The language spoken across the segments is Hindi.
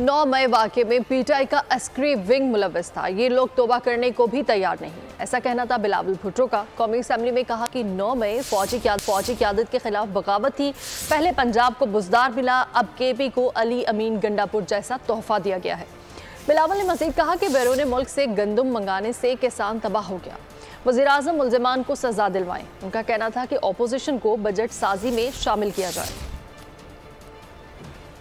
9 मई वाक़े में पीटीआई का अस्करी विंग मुलव्वस था। ये लोग तौबा करने को भी तैयार नहीं, ऐसा कहना था बिलावल भुट्टो का। कौमी असम्बली में कहा कि 9 मई फौजी क़यादत के खिलाफ बगावत थी। पहले पंजाब को बुज़दार मिला, अब केपी को अली अमीन गंडापुर जैसा तोहफा दिया गया है। बिलावल ने मज़ीद कहा कि बैरून मुल्क से गंदम मंगाने से किसान तबाह हो गया। वज़ीर-ए-आज़म मुल्ज़िमान को सज़ा दिलवाएं। उनका कहना था कि अपोजिशन को बजट साजी में शामिल किया जाए।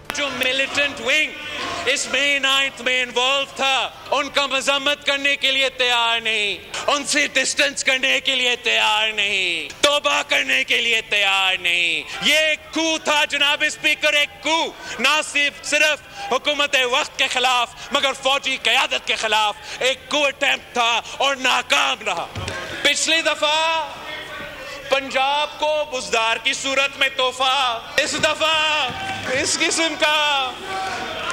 जो मिलिटेंट विंग इस मई 9 में इन्वॉल्व था, उनका मजम्मत करने के लिए तैयार नहीं, उनसे डिस्टेंस करने के लिए तैयार नहीं, तौबा करने के लिए तैयार नहीं। ये एक कू था जनाब स्पीकर, एक कू ना सिर्फ हुकूमत वक्त के खिलाफ मगर फौजी क़यादत के खिलाफ एक कू अटेम्प्ट था और नाकाम रहा। पिछली दफा पंजाब को बुज़दार की सूरत में तोहफा, इस दफा इस किस्म का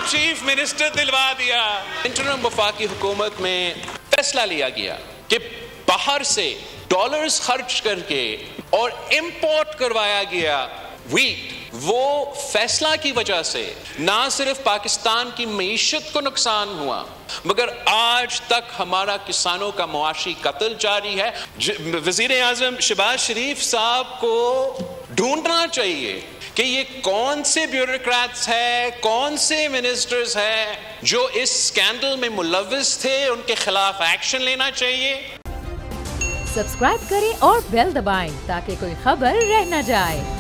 चीफ मिनिस्टर दिलवा दिया। इंटरम वफाकी हुकूमत में फैसला लिया गया कि बाहर से डॉलर्स खर्च करके और इंपोर्ट करवाया गया व्हीट। वो फैसला की वजह से ना सिर्फ पाकिस्तान की मईशत को नुकसान हुआ मगर आज तक हमारा किसानों का मुआशी कत्ल जारी है। वज़ीर-ए-आज़म शहबाज शरीफ साहब को ढूंढना चाहिए कि ये कौन से ब्यूरोक्रेट्स हैं, कौन से मिनिस्टर्स हैं जो इस स्कैंडल में मुलव्विस थे, उनके खिलाफ एक्शन लेना चाहिए। सब्सक्राइब करें और बेल दबाएं ताकि कोई खबर रह न जाए।